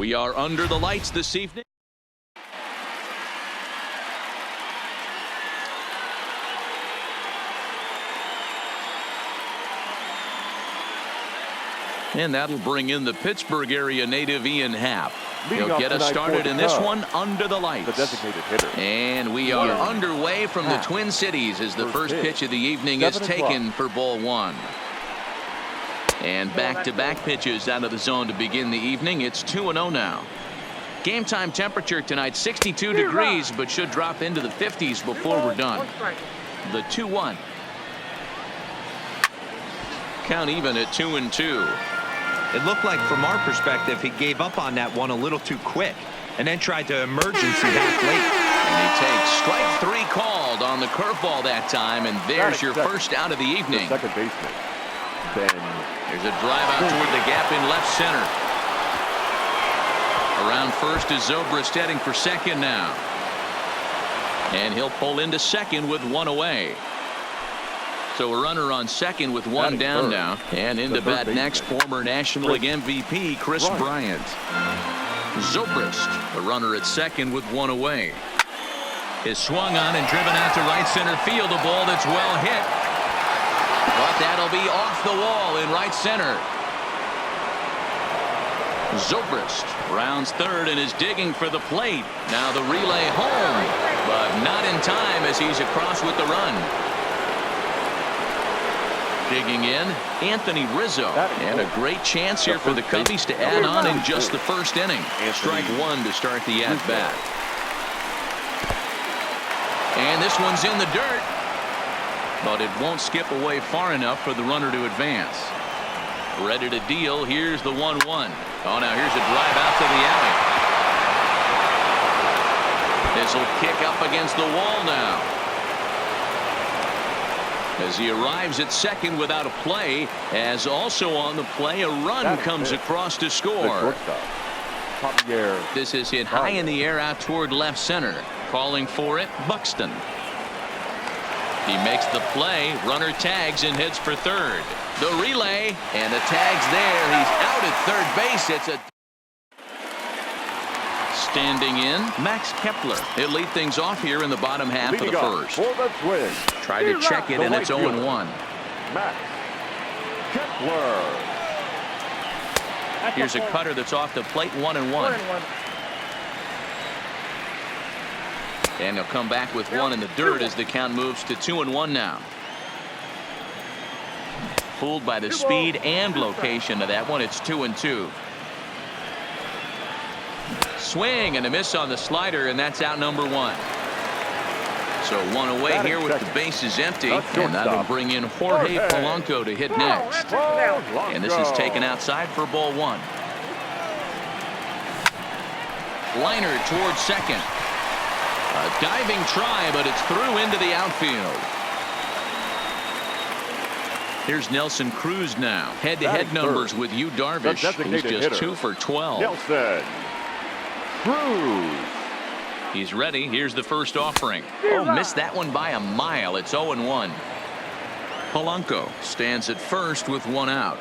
We are under the lights this evening. And that'll bring in the Pittsburgh area native Ian Happ. He'll get us started in this one under the lights. The designated hitter. And we are underway from the Twin Cities as the first pitch of the evening is taken for ball one. And back-to-back pitches out of the zone to begin the evening. It's 2-0 now. Game time temperature tonight 62 degrees, but should drop into the 50s before we're done. The 2-1. Count even at 2-2. It looked like from our perspective he gave up on that one a little too quick and then tried to emergency half late. And he takes strike three called on the curveball that time, and there's your first out of the evening. The second baseman. Then there's a drive out toward the gap in left center. Around first is Zobrist heading for second now. And he'll pull into second with one away. So a runner on second with one down now. And into bat next, former National League MVP Chris Bryant. Zobrist, the runner at second with one away. Is swung on and driven out to right center field. A ball that's well hit. But that'll be off the wall in right center. Zobrist rounds third and is digging for the plate. Now the relay home, but not in time as he's across with the run. Digging in, Anthony Rizzo. And a great chance here for the Cubbies to add on in just the first inning. Strike one to start the at-bat. And this one's in the dirt. But it won't skip away far enough for the runner to advance. Ready to deal. Here's the 1-1. Oh, now here's a drive out to the alley. This will kick up against the wall now. As he arrives at second without a play, as also on the play, a run comes across to score. This is hit high in the air out toward left center. Calling for it, Buxton. He makes the play, runner tags and heads for third. The relay, and the tag's there. He's out at third base. It's a standing in, Max Kepler. He'll lead things off here in the bottom half of the first. Try to check it, and it's 0-1. Max Kepler. Here's a cutter that's off the plate, 1-1. And he'll come back with one in the dirt as the count moves to 2-1 now. Fooled by the speed and location of that one. It's 2-2. Swing and a miss on the slider, and that's out number one. So one away here with the bases empty, and that'll bring in Jorge Polanco to hit next. And this is taken outside for ball one. Liner towards second. A diving try, but it's through into the outfield. Here's Nelson Cruz now. Head-to-head numbers with Yu Darvish. He's just 2 for 12. Nelson Cruz. He's ready. Here's the first offering. Oh, missed that one by a mile. It's 0-1. Polanco stands at first with one out.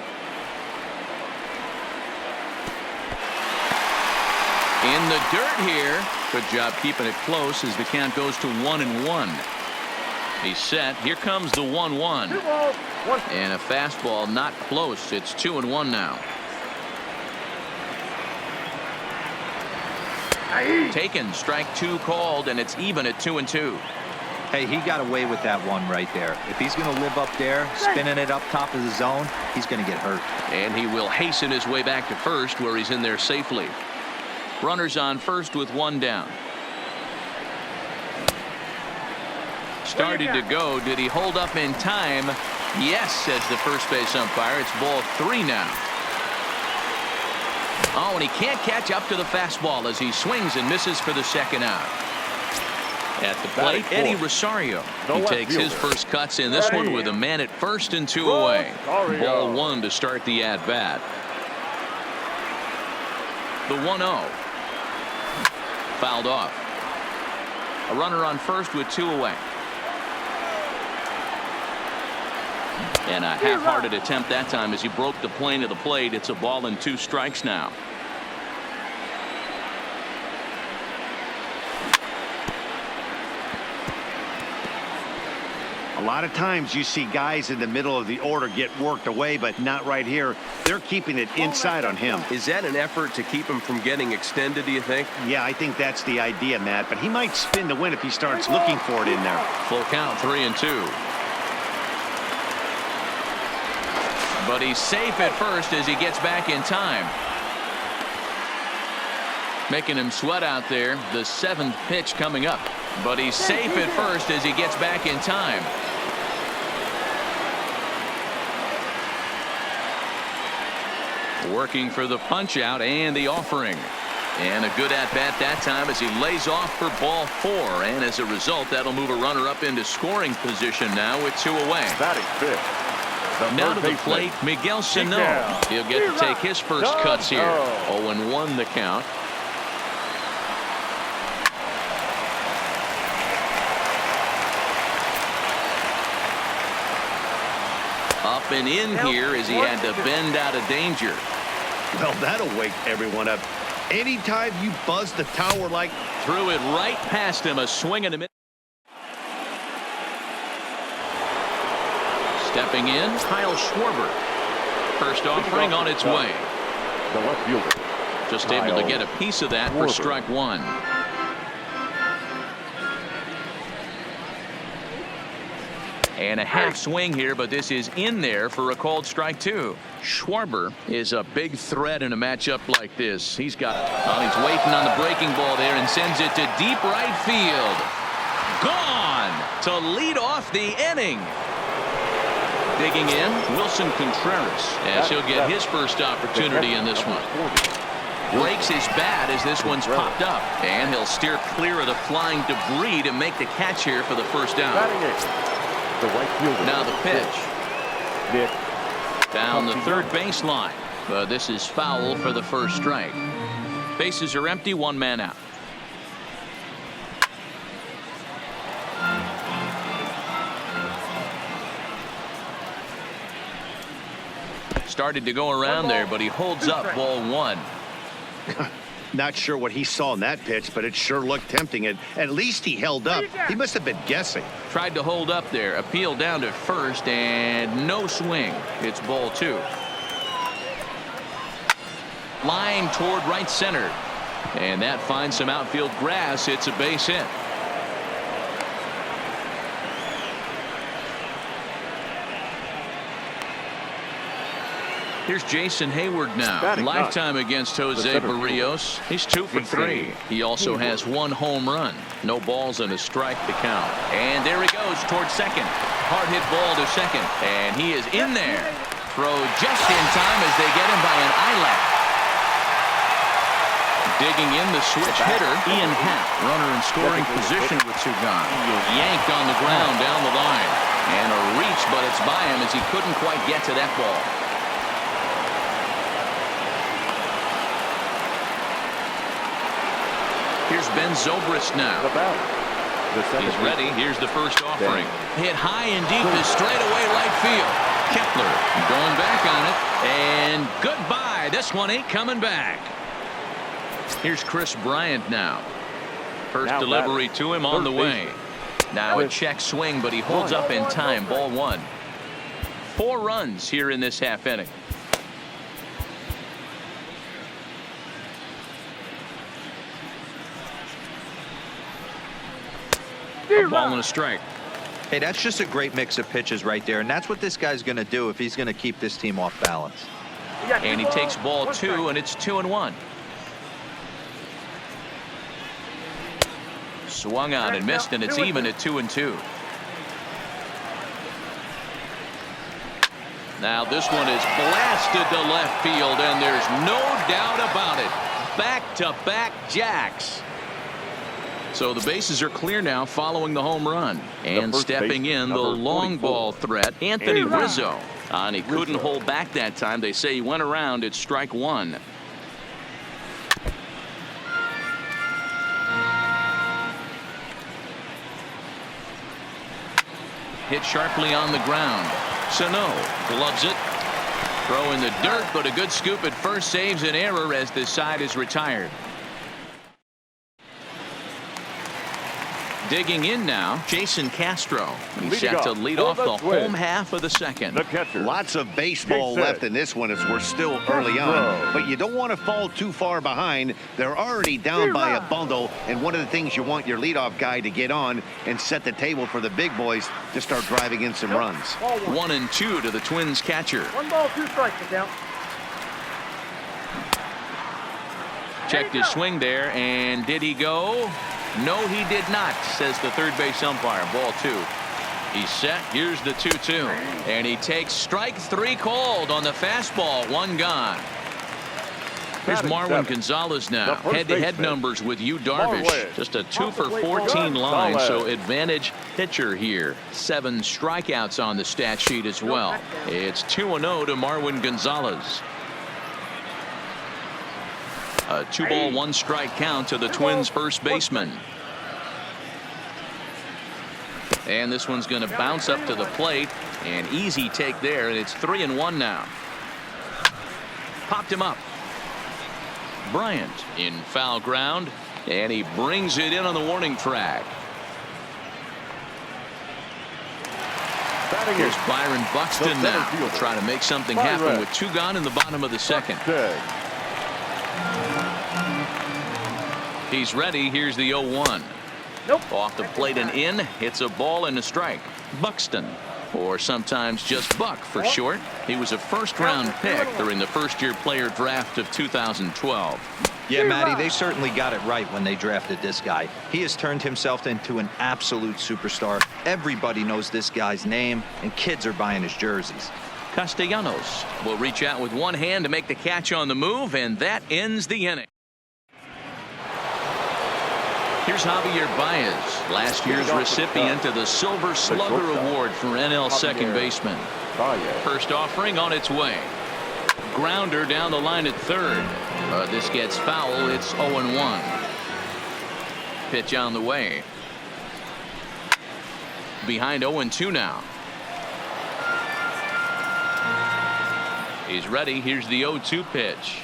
In the dirt here. Good job keeping it close as the count goes to 1-1. He's set. Here comes the 1-1. And a fastball not close. It's 2-1 now. Taken, strike two called, and it's even at 2-2. Hey, he got away with that one right there. If he's going to live up there, spinning it up top of the zone, he's going to get hurt. And he will hasten his way back to first, where he's in there safely. Runners on first with one down. Started to go. Did he hold up in time? Yes, says the first base umpire. It's ball three now. Oh, and he can't catch up to the fastball as he swings and misses for the second out. At the plate, Eddie Rosario. He takes his first cuts in this one with a man at first and two away. Ball one to start the at-bat. The 1-0. Fouled off. A runner on first with two away. And a half-hearted attempt that time as he broke the plane of the plate. It's a ball and two strikes now. A lot of times you see guys in the middle of the order get worked away, but not right here. They're keeping it inside on him. Is that an effort to keep him from getting extended, do you think? Yeah, I think that's the idea, Matt. But he might spin to win if he starts looking for it in there. Full count, 3-2. But he's safe at first as he gets back in time. Making him sweat out there. The 7th pitch coming up. But he's safe at first as he gets back in time. Working for the punch out and the offering. And a good at-bat that time as he lays off for ball 4. And as a result, that'll move a runner up into scoring position now with 2 away. Batting fifth. Now to the plate, Miguel Sano. He'll get to take his first cuts here. 0-1 the count. Up and in here as he had to bend out of danger. Well, that'll wake everyone up. Anytime you buzz the tower like... Threw it right past him. A swing and a miss. Stepping in, Kyle Schwarber. First offering on its way. The left fielder. Just able to get a piece of that for strike 1. And a half swing here, but this is in there for a called strike 2. Schwarber is a big threat in a matchup like this. He's got it. Oh, he's waiting on the breaking ball there and sends it to deep right field. Gone to lead off the inning. Digging in, Wilson Contreras, as he'll get his first opportunity in this one. Breaks his bat as this one's popped up. And he'll steer clear of the flying debris to make the catch here for the first down. The right fielder. Now the pitch. Nick. Down the third baseline. This is foul for the first strike. Bases are empty, 1 man out. Started to go around there, but he holds up ball 1. Not sure what he saw in that pitch, but it sure looked tempting. And at least he held up. He must have been guessing. Tried to hold up there. Appeal down to first and no swing. It's ball 2. Line toward right center. And that finds some outfield grass. It's a base hit. Here's Jason Hayward now. Lifetime against Jose Barrios. He's 2 for 3. He also has 1 home run. No balls and a strike to count. And there he goes towards second. Hard hit ball to second. And he is in there. Throw just in time as they get him by an eyelash. Digging in the switch hitter, Ian Happ. Runner in scoring position with 2 gone. Yanked on the ground down the line. And a reach, but it's by him as he couldn't quite get to that ball. Here's Ben Zobrist now. He's ready. Here's the first offering. Hit high and deep to straightaway right field. Kepler going back on it. And goodbye. This one ain't coming back. Here's Chris Bryant now. First delivery to him on the way. Now a check swing, but he holds up in time. Ball 1. 4 runs here in this half inning. A ball and a strike. Hey, that's just a great mix of pitches right there, and that's what this guy's going to do if he's going to keep this team off balance. And he takes ball 2, and it's 2-1. Swung on and missed, and it's even at 2-2. Now this one is blasted to left field, and there's no doubt about it. Back-to-back jacks. So the bases are clear now following the home run. And stepping in, the long ball threat, Anthony Rizzo. And he couldn't hold back that time. They say he went around. It's strike 1. Hit sharply on the ground. Sano gloves it. Throw in the dirt, but a good scoop at first saves an error as this side is retired. Digging in now, Jason Castro. He's Leading set to off lead for off the the Twins. home half of the second. The catcher. Lots of baseball Big left set. in this one as we're still early on. But you don't want to fall too far behind. They're already down by a bundle. And one of the things you want your leadoff guy to get on and set the table for the big boys to start driving in some runs. 1-2 to the Twins catcher. 1 ball, 2 strikes, the count. Checked his swing there, and did he go? No, he did not, says the third base umpire. Ball 2. He's set. Here's the 2-2. And he takes strike 3 called on the fastball. 1 gone. Here's Batting Marwin seven. Gonzalez The now. first Head-to-head baseman. numbers with Yu Darvish. Marwin. Just a 2 for Gonzalez. 14 line, so Gonzalez. advantage pitcher here. 7 strikeouts on the stat sheet as well. It's 2-0 to Marwin Gonzalez. A 2-ball, 1 strike count to the Twins first baseman. And this one's going to bounce up to the plate. An easy take there, and it's 3-1 now. Popped him up. Bryant in foul ground, and he brings it in on the warning track. Batting Here's in. Byron Buxton The center now. fielder. Will try to make something Byron. happen with 2 gone in the bottom of the second. Buxton. He's ready. Here's the 0-1. Nope. Off the plate and in. It's a ball and a strike. Buxton, or sometimes just Buck for short. He was a first-round pick during the first-year player draft of 2012. Yeah, Matty, they certainly got it right when they drafted this guy. He has turned himself into an absolute superstar. Everybody knows this guy's name, and kids are buying his jerseys. Castellanos will reach out with one hand to make the catch on the move, and that ends the inning. Here's Javier Baez, last year's recipient of the Silver Slugger Award for NL second baseman. Baez. First offering on its way. Grounder down the line at third. This gets foul. It's 0-1. Pitch on the way. Behind 0-2 now. He's ready. Here's the 0-2 pitch.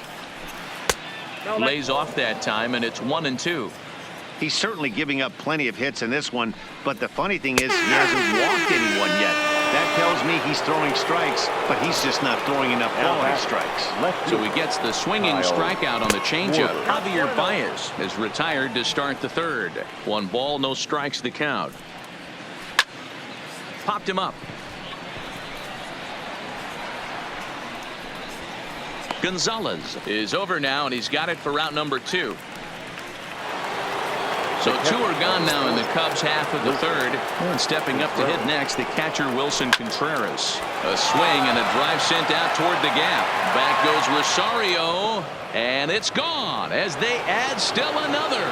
Lays off that time, and it's 1-2. He's certainly giving up plenty of hits in this one, but the funny thing is he hasn't walked anyone yet. That tells me he's throwing strikes, but he's just not throwing enough quality strikes. So he gets the swinging Kyle strikeout on the changeup. Schwarber. Javier Baez is retired to start the third. 1 ball, no strikes the count. Popped him up. Gonzalez is over now, and he's got it for route number 2. So 2 are gone now in the Cubs half of the third. And stepping up to hit next, the catcher Wilson Contreras. A swing and a drive sent out toward the gap. Back goes Rosario, and it's gone as they add still another.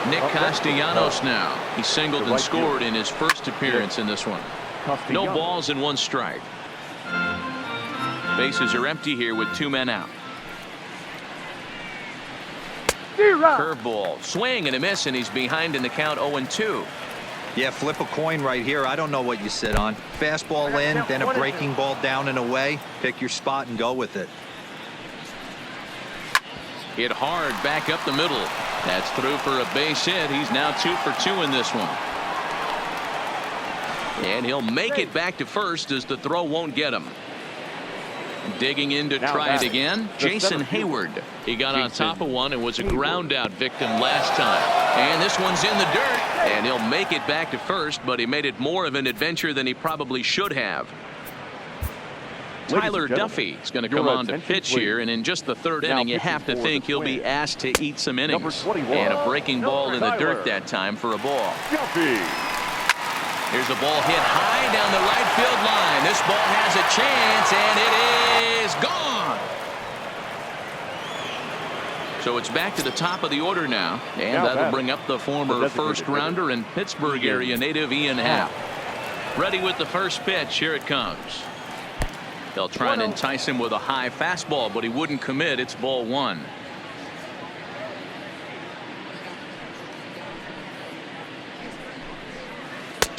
Nick Castellanos now. He singled and scored in his first appearance in this one. No balls and 1 strike. Bases are empty here with 2 men out. Curveball, swing and a miss, and he's behind in the count 0-2. Yeah, flip a coin right here. I don't know what you sit on. Fastball in, then a breaking ball down and away. Pick your spot and go with it. Hit hard back up the middle. That's through for a base hit. He's now 2 for 2 in this one. And he'll make it back to first as the throw won't get him. Digging in to try it again, Jason Hayward. He got on top of one and was a ground out victim last time. And this one's in the dirt, and he'll make it back to first, but he made it more of an adventure than he probably should have. Tyler Duffy is going to come on to pitch here, and in just the third inning, you have to think he'll be asked to eat some innings. And a breaking ball in the dirt that time for a ball. Duffy. Here's a ball hit high down the right field line. This ball has a chance, and it is gone. So it's back to the top of the order now, and that'll bring up the former first-rounder and Pittsburgh area native Ian Happ. Ready with the first pitch. Here it comes. They'll try and entice him with a high fastball, but he wouldn't commit. It's ball 1.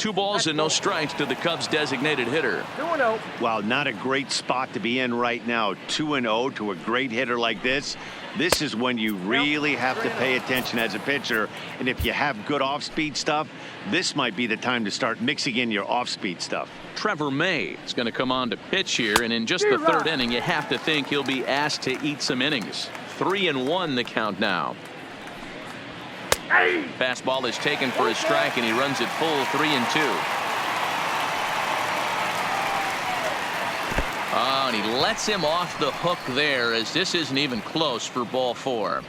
2 balls and no strikes to the Cubs designated hitter. 2-0. Well, not a great spot to be in right now. 2-0 to a great hitter like this. This is when you really have to pay attention as a pitcher. And if you have good off-speed stuff, this might be the time to start mixing in your off-speed stuff. Trevor May is going to come on to pitch here, and in just the 3rd inning, you have to think he'll be asked to eat some innings. 3-1 the count now. Fastball is taken for a strike, and he runs it full 3-2. Oh, and he lets him off the hook there, as this isn't even close for ball 4.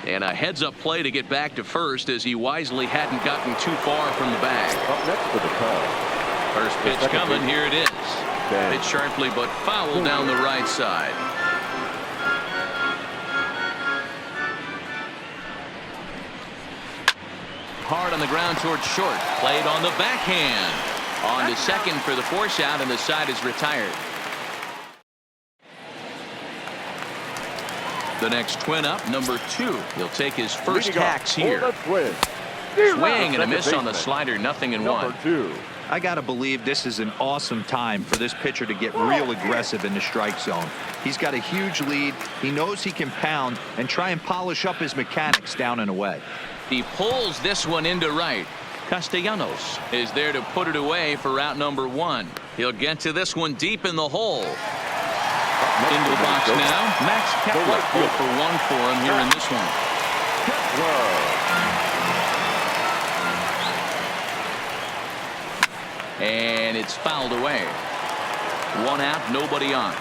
And a heads-up play to get back to first, as he wisely hadn't gotten too far from the bag. Up next for the Cubs. First pitch coming. Here it is. Hit sharply but foul down the right side. Hard on the ground towards short. Played on the backhand. On to second for the force out, and the side is retired. The next twin up, number 2. He'll take his first hacks here. Swing and a miss on the slider, 0-1. Number 2. I got to believe this is an awesome time for this pitcher to get real aggressive in the strike zone. He's got a huge lead. He knows he can pound and try and polish up his mechanics down and away. He pulls this one into right. Castellanos is there to put it away for out number 1. He'll get to this one deep in the hole. Into the box now. Max Kepler 0 for 1 for him here in this one. And it's fouled away. 1 out, nobody on.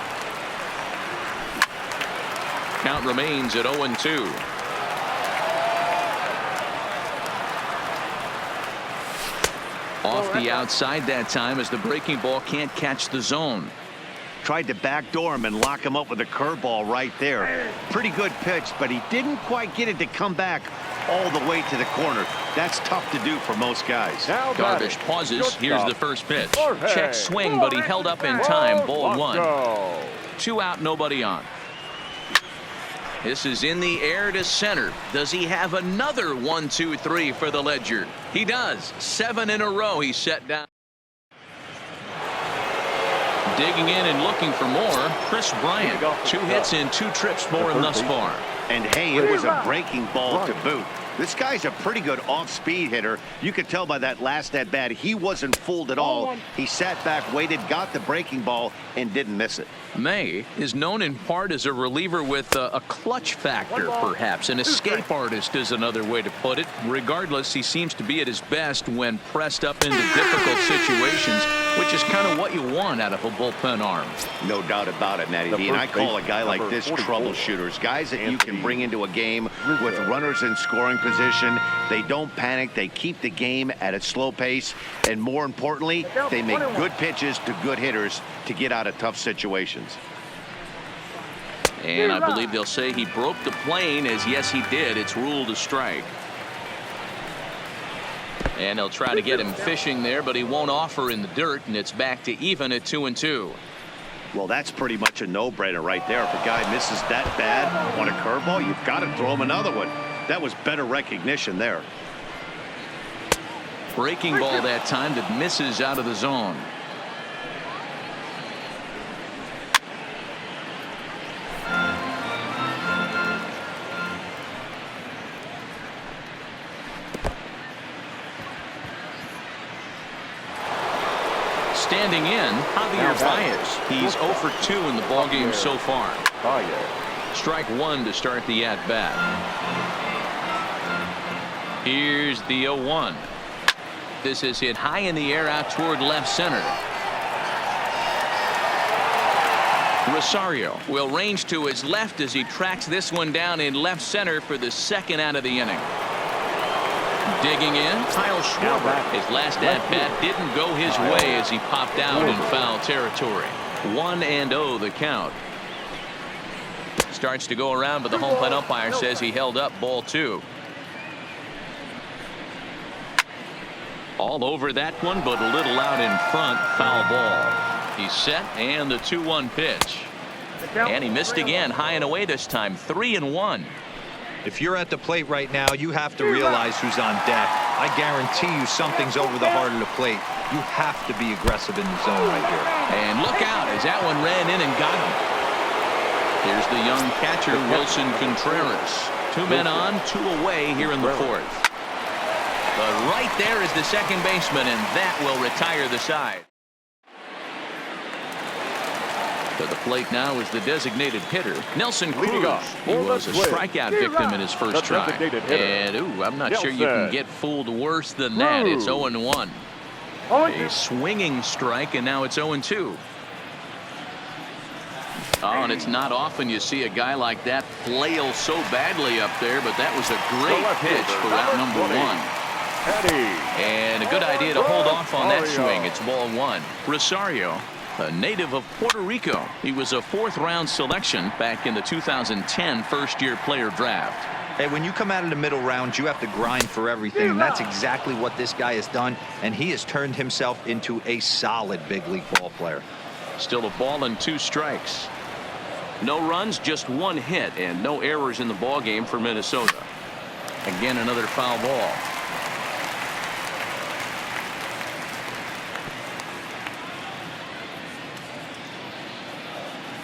Count remains at 0-2. Off the outside that time, as the breaking ball can't catch the zone. Tried to backdoor him and lock him up with a curveball right there. Pretty good pitch, but he didn't quite get it to come back all the way to the corner. That's tough to do for most guys. Darvish pauses. Here's the first pitch. Check swing, but he held up in time. Ball 1. 2 out, nobody on. This is in the air to center. Does he have another 1-2-3 for the Ledger? He does. 7 in a row he's set down. Digging in and looking for more, Chris Bryant. 2 hits and 2 trips for him thus far. And hey, it was a breaking ball to boot. This guy's a pretty good off-speed hitter. You could tell by that last at-bat he wasn't fooled at all. He sat back, waited, got the breaking ball, and didn't miss it. May is known in part as a reliever with a clutch factor, perhaps. An escape artist is another way to put it. Regardless, he seems to be at his best when pressed up into difficult situations, which is kind of what you want out of a bullpen arm. No doubt about it, Matty D. And I call a guy like this troubleshooters. Guys that you can bring into a game with runners in scoring position. They don't panic. They keep the game at a slow pace. And more importantly, they make good pitches to good hitters to get out of tough situations. And I believe they'll say he broke the plane, as yes he did. It's ruled a strike. And they'll try to get him fishing there, but he won't offer in the dirt, and it's back to even at 2-2. Well, that's pretty much a no-brainer right there. If a guy misses that bad on a curveball, you've got to throw him another one. That was better recognition there. Breaking ball that time that misses out of the zone. Standing in, Javier Baez. He's 0 for 2 in the ballgame so far. Strike 1 to start the at-bat. Here's the 0-1. This is hit high in the air out toward left center. Rosario will range to his left as he tracks this one down in left center for the second out of the inning. Digging in, Kyle Schwarber. His last at-bat didn't go his way as he popped out in foul territory. 1-0 the count. Starts to go around, but the home plate umpire says he held up ball 2. All over that one, but a little out in front. Foul ball. He's set, and the 2-1 pitch. And he missed again, high and away this time. 3-1. If you're at the plate right now, you have to realize who's on deck. I guarantee you something's over the heart of the plate. You have to be aggressive in the zone right here. And look out as that one ran in and got him. Here's the young catcher, Wilson Contreras. 2 men on, 2 away here in the 4th. But right there is the second baseman, and that will retire the side. To the plate now is the designated hitter, Nelson Cruz. He was a strikeout victim in his first try. And, I'm not sure you can get fooled worse than that. It's 0-1. A swinging strike, and now it's 0-2. Oh, and it's not often you see a guy like that flail so badly up there, but that was a great pitch for out number 1. And a good idea to hold off on that swing. It's ball 1. Rosario, a native of Puerto Rico. He was a 4th-round selection back in the 2010 first-year player draft. Hey, when you come out of the middle rounds, you have to grind for everything, and that's exactly what this guy has done, and he has turned himself into a solid big league ball player. Still a ball and 2 strikes. No runs, just 1 hit, and no errors in the ball game for Minnesota. Again, another foul ball.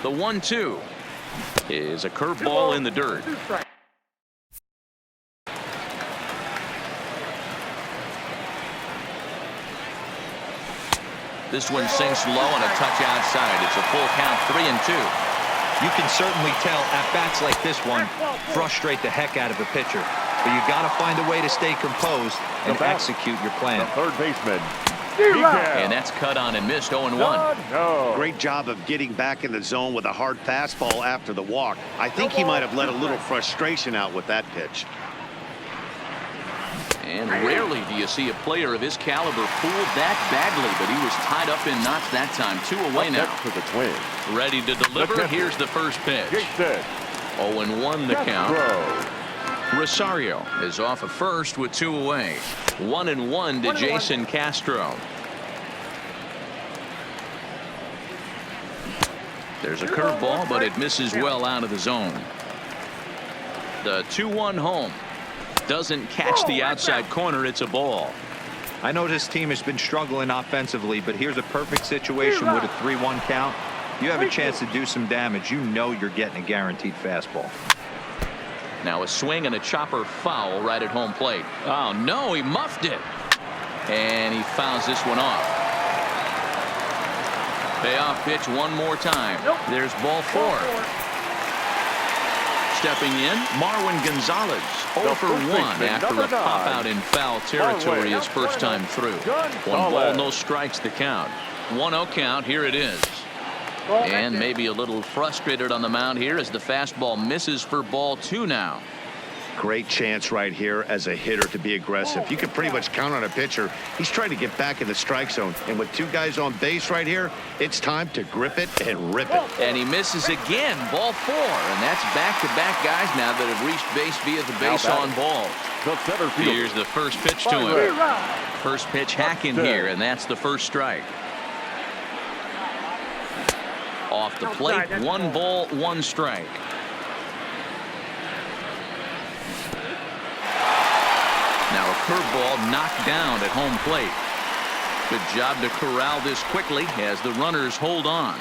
The 1-2 is a curveball in the dirt. This one sinks low and a touch outside. It's a full count, 3-2. You can certainly tell at-bats like this one frustrate the heck out of a pitcher. But you got to find a way to stay composed and execute your plan. The third baseman. And that's cut on and missed, 0-1. Great job of getting back in the zone with a hard fastball after the walk. I think he might have let a little frustration out with that pitch. And rarely do you see a player of his caliber fooled that badly, but he was tied up in knots that time. 2 away now. To the Twins. Ready to deliver. Here's the first pitch. 0-1 the count. Rosario is off at first with 2 away. 1-1 to Jason Castro. There's a curveball, but it misses well out of the zone. The 2-1 home. Doesn't catch the outside corner. It's a ball. I know this team has been struggling offensively, but here's a perfect situation with a 3-1 count. You have a chance to do some damage. You know you're getting a guaranteed fastball. Now a swing and a chopper foul right at home plate. Oh, no, he muffed it. And he fouls this one off. Payoff pitch one more time. There's ball 4. Stepping in, Marwin Gonzalez, 0 for 1 after a pop out in foul territory his first time through. 1 ball, no strikes to count. 1-0 count. Here it is. And maybe a little frustrated on the mound here as the fastball misses for ball 2 now. Great chance right here as a hitter to be aggressive. You can pretty much count on a pitcher. He's trying to get back in the strike zone. And with 2 guys on base right here, it's time to grip it and rip it. And he misses again. Ball 4. And that's back-to-back guys now that have reached base via the base on balls. Here's the first pitch to him. First pitch hacking here, and that's the first strike. Off the plate, 1 ball, 1 strike. Now a curveball knocked down at home plate. Good job to corral this quickly as the runners hold on.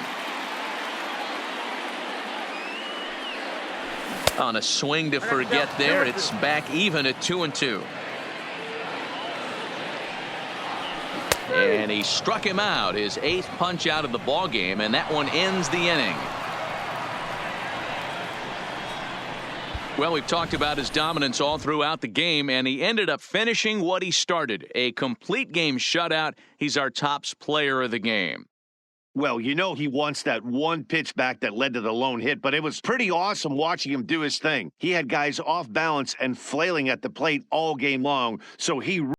On a swing to forget there, it's back even at 2-2. And he struck him out, his 8th punch out of the ball game, and that one ends the inning. Well, we've talked about his dominance all throughout the game, and he ended up finishing what he started. A complete game shutout. He's our tops player of the game. Well, you know he wants that 1 pitch back that led to the lone hit, but it was pretty awesome watching him do his thing. He had guys off balance and flailing at the plate all game long, so he